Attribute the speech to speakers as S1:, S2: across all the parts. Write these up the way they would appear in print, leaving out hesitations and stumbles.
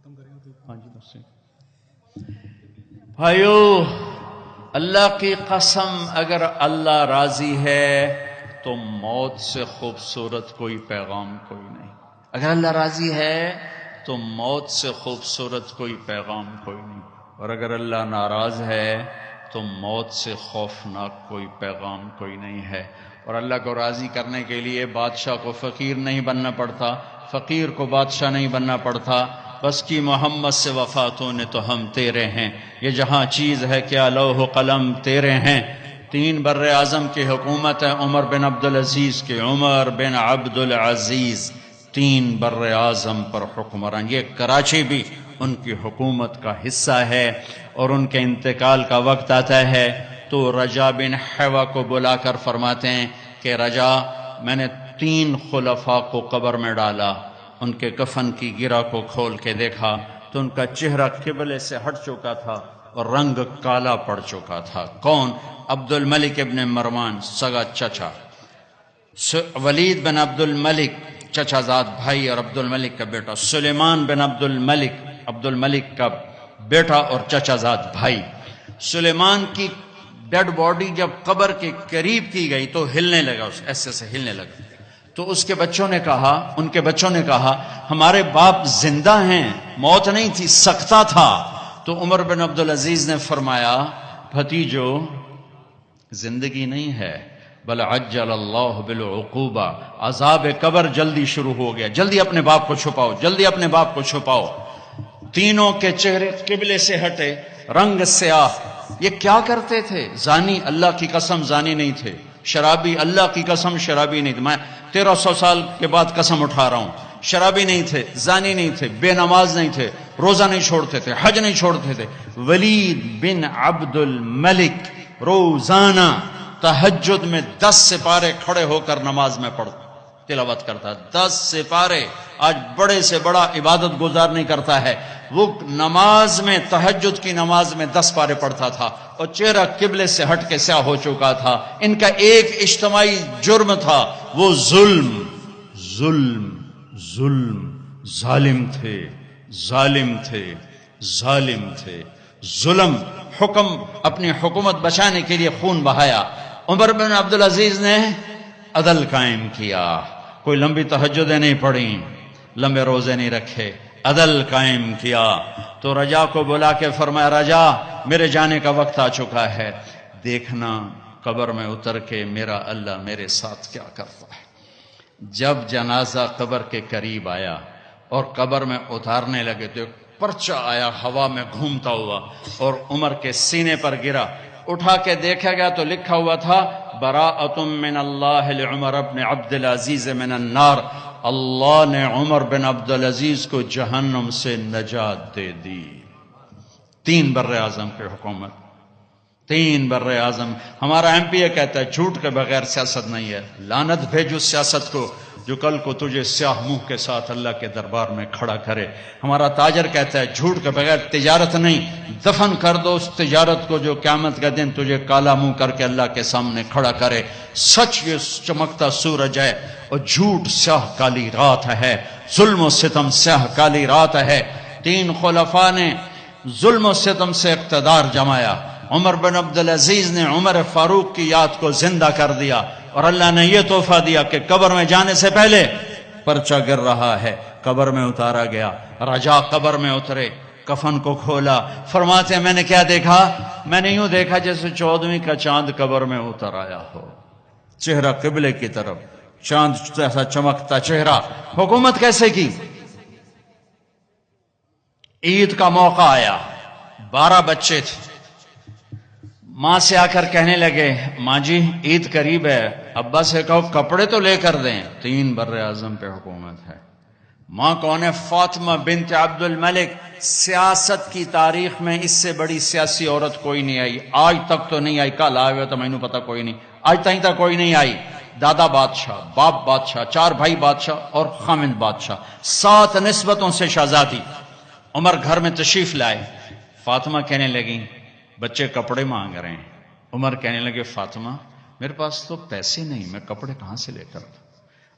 S1: ہاں جی بس بھائیو، اللہ کی قسم اگر اللہ راضی ہے تو موت سے خوبصورت کوئی پیغام کوئی نہیں۔ اگر اللہ راضی ہے تو موت سے خوبصورت کوئی پیغام کوئی نہیں، اور اگر اللہ ناراض ہے تو موت سے خوفناک کوئی پیغام کوئی نہیں ہے۔ اور اللہ کو راضی کرنے کے لیے بادشاہ کو فقیر نہیں بننا پڑتا، فقیر کو بادشاہ نہیں بننا پڑتا، بس کی محمد سے وفاتوں نے تو ہم تیرے ہیں، یہ جہاں چیز ہے کیا لوح و قلم تیرے ہیں۔ 3 بر اعظم کی حکومت ہے عمر بن عبدالعزیز کی، عمر بن عبدالعزیز 3 بر اعظم پر حکمران، یہ کراچی بھی ان کی حکومت کا حصہ ہے۔ اور ان کے انتقال کا وقت آتا ہے تو رجا بن حیوہ کو بلا کر فرماتے ہیں کہ رجا، میں نے 3 خلفاء کو قبر میں ڈالا، ان کے کفن کی گرہ کو کھول کے دیکھا تو ان کا چہرہ قبلے سے ہٹ چکا تھا اور رنگ کالا پڑ چکا تھا۔ کون؟ عبد الملک ابن مروان سگا چچا، ولید بن عبد الملک چچا زاد بھائی اور عبد الملک کا بیٹا، سلیمان بن عبد الملک کا بیٹا اور چچا زاد بھائی۔ سلیمان کی ڈیڈ باڈی جب قبر کے قریب کی گئی تو ہلنے لگا، ایسے سے ہلنے لگا، تو اس کے بچوں نے کہا، ان کے بچوں نے کہا ہمارے باپ زندہ ہیں، موت نہیں تھی، سکتہ تھا۔ تو عمر بن عبدالعزیز نے فرمایا بھتیجو، زندگی نہیں ہے بل عجل اللہ بالعقوبہ، عذاب قبر جلدی شروع ہو گیا، جلدی اپنے باپ کو چھپاؤ، جلدی اپنے باپ کو چھپاؤ۔ تینوں کے چہرے قبلے سے ہٹے، رنگ سیاہ۔ یہ کیا کرتے تھے؟ زانی، اللہ کی قسم زانی نہیں تھے، شرابی، اللہ کی قسم شرابی نہیں تھے، میں 1300 سال کے بعد قسم اٹھا رہا ہوں، شرابی نہیں تھے، زانی نہیں تھے، بے نماز نہیں تھے، روزہ نہیں چھوڑتے تھے، حج نہیں چھوڑتے تھے۔ ولید بن عبد الملک روزانہ تہجد میں 10 سپارے کھڑے ہو کر نماز میں پڑھتا، تلاوت کرتا، 10 سپارے۔ آج بڑے سے بڑا عبادت گزار نہیں کرتا ہے، وہ نماز میں، تہجد کی نماز میں 10 پارے پڑھتا تھا اور چہرہ قبلے سے ہٹ کے سیاہ ہو چکا تھا۔ ان کا ایک اجتماعی جرم تھا، وہ ظلم ظالم تھے، ظلم، حکم، اپنی حکومت بچانے کے لیے خون بہایا۔ عمر بن عبدالعزیز نے عدل قائم کیا، کوئی لمبی تہجدیں نہیں پڑھی، لمبے روزے نہیں رکھے، عدل قائم کیا۔ تو رجا کو بلا کے فرمایا رجا، میرے جانے کا وقت آ چکا ہے، دیکھنا قبر میں اتر کے میرا اللہ میرے ساتھ کیا کرتا ہے۔ جب جنازہ قبر کے قریب آیا اور قبر میں اتارنے لگے تو ایک پرچہ آیا ہوا میں گھومتا ہوا اور عمر کے سینے پر گرا۔ اٹھا کے دیکھا گیا تو لکھا ہوا تھا براءۃ من اللہ لعمر بن عبدالعزیز من النار، اللہ نے عمر بن عبدالعزیز کو جہنم سے نجات دے دی۔ 3 بر اعظم کی حکومت، 3 بر اعظم۔ ہمارا ایم پی اے کہتا ہے جھوٹ کے بغیر سیاست نہیں ہے، لعنت بھیجو سیاست کو جو کل کو تجھے سیاہ منہ کے ساتھ اللہ کے دربار میں کھڑا کرے۔ ہمارا تاجر کہتا ہے جھوٹ کے بغیر تجارت نہیں، دفن کر دو اس تجارت کو جو قیامت کا دن تجھے کالا منہ کر کے اللہ کے سامنے کھڑا کرے۔ سچ یہ چمکتا سورج ہے اور جھوٹ سیاہ کالی رات ہے، ظلم و ستم سیاہ کالی رات ہے۔ 3 خلفاء نے ظلم و ستم سے اقتدار جمایا۔ عمر بن عبدالعزیز نے عمر فاروق کی یاد کو زندہ کر دیا اور اللہ نے یہ تحفہ دیا کہ قبر میں جانے سے پہلے پرچہ گر رہا ہے، قبر میں اتارا گیا۔ رجا قبر میں اترے، کفن کو کھولا، فرماتے ہیں میں نے کیا دیکھا؟ میں نے یوں دیکھا جیسے 14ویں کا چاند قبر میں اتر آیا ہو، چہرہ قبلے کی طرف، چاند جیسا چمکتا چہرہ۔ حکومت کیسے کی؟ عید کا موقع آیا، 12 بچے تھے، ماں سے آ کر کہنے لگے ماں جی عید قریب ہے، ابا سے کہو کپڑے تو لے کر دیں۔ 3 بر اعظم پہ حکومت ہے۔ ماں کون ہے؟ فاطمہ بنت عبد الملک۔ سیاست کی تاریخ میں اس سے بڑی سیاسی عورت کوئی نہیں آئی، آج تک تو نہیں آئی، کل آئے ہوئے تو مینوں پتہ کوئی نہیں، آج تک کوئی نہیں آئی۔ دادا بادشاہ، باپ بادشاہ، 4 بھائی بادشاہ اور خامند بادشاہ، 7 نسبتوں سے شہزادی۔ عمر گھر میں تشریف لائے، فاطمہ کہنے لگی بچے کپڑے مانگ رہے ہیں۔ عمر کہنے لگے فاطمہ میرے پاس تو پیسے نہیں، میں کپڑے کہاں سے لے کر دوں؟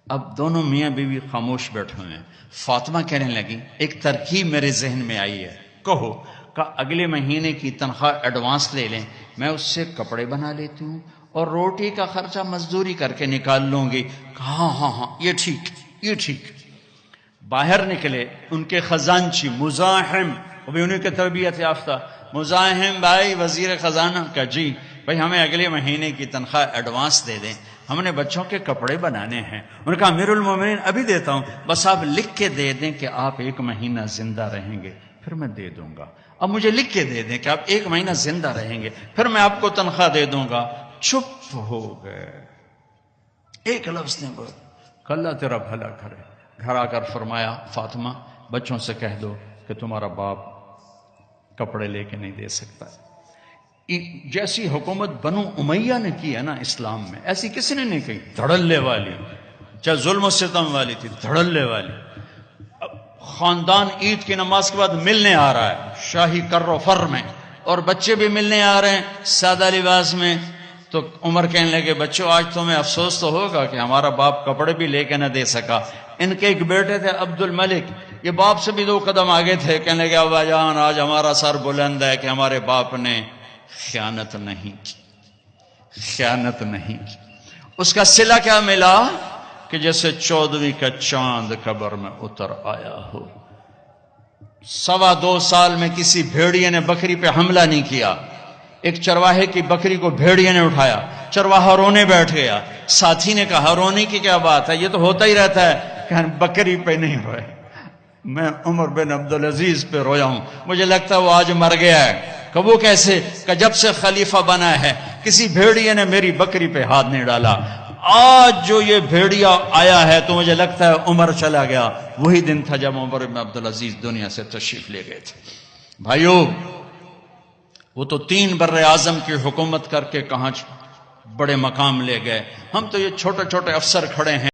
S1: اب دونوں میاں بیوی خاموش بیٹھے ہوئے ہیں. فاطمہ کہنے لگی ایک ترکیب میرے ذہن میں آئی ہے. کہو. کہا اگلے مہینے کی تنخواہ ایڈوانس لے لیں, میں اس سے کپڑے بنا لیتی ہوں اور روٹی کا خرچہ مزدوری کر کے نکال لوں گی. کہا ہاں یہ ٹھیک, یہ ٹھیک. باہر نکلے ان کے خزانچی مزاحم, وہ بھی انہیں کی تربیت یافتہ. مزاحم بھائی وزیر خزانہ کا جی بھائی ہمیں اگلے مہینے کی تنخواہ ایڈوانس دے دیں, ہم نے بچوں کے کپڑے بنانے ہیں. انہوں نے کہا امیر المومنین ابھی دیتا ہوں, بس آپ لکھ کے دے دیں کہ آپ 1 مہینہ زندہ رہیں گے, پھر میں دے دوں گا. اب مجھے لکھ کے دے دیں کہ آپ 1 مہینہ زندہ رہیں گے, پھر میں آپ کو تنخواہ دے دوں گا. چپ ہو گئے, ایک لفظ نے بول کہ اللہ تیرا بھلا کرے. گھر آ کر فرمایا فاطمہ بچوں سے کہہ دو کہ تمہارا باپ کپڑے لے کے نہیں دے سکتا. جیسی حکومت بنو امیہ نے کی ہے نا اسلام میں, ایسی کسی نے نہیں کی. دھڑلے والی, چاہے ظلم و ستم والی تھی, دھڑلے والی. اب خاندان عید کی نماز کے بعد ملنے آ رہا ہے شاہی کر و فر میں, اور بچے بھی ملنے آ رہے ہیں سادہ لباس میں. تو عمر کہنے لگے بچوں آج تمہیں افسوس تو ہوگا کہ ہمارا باپ کپڑے بھی لے کے نہ دے سکا. ان کے ایک بیٹے تھے عبد الملک, یہ باپ سے بھی 2 قدم آگے تھے. کہنے لگے ابا جان آج ہمارا سر بلند ہے کہ ہمارے باپ نے خیانت نہیں کی, خیانت نہیں کی. اس کا صلہ کیا ملا کہ جیسے 14ویں کا چاند قبر میں اتر آیا ہو. 2.25 سال میں کسی بھیڑیے نے بکری پہ حملہ نہیں کیا. ایک چرواہے کی بکری کو بھیڑیے نے اٹھایا, چرواہا رونے بیٹھ گیا. ساتھی نے کہا رونے کی کیا بات ہے, یہ تو ہوتا ہی رہتا ہے. کہ بکری پہ نہیں روئے, میں عمر بن عبدالعزیز پہ رویا ہوں, مجھے لگتا ہے وہ آج مر گیا ہے. کہ وہ کیسے, کہ جب سے خلیفہ بنا ہے کسی بھیڑیے نے میری بکری پہ ہاتھ نہیں ڈالا. آج جو یہ بھیڑیا آیا ہے تو مجھے لگتا ہے عمر چلا گیا. وہی دن تھا جب عمر بن عبدالعزیز دنیا سے تشریف لے گئے تھے. بھائیو وہ تو 3 بر اعظم کی حکومت کر کے کہاں بڑے مقام لے گئے. ہم تو یہ چھوٹے چھوٹے افسر کھڑے ہیں.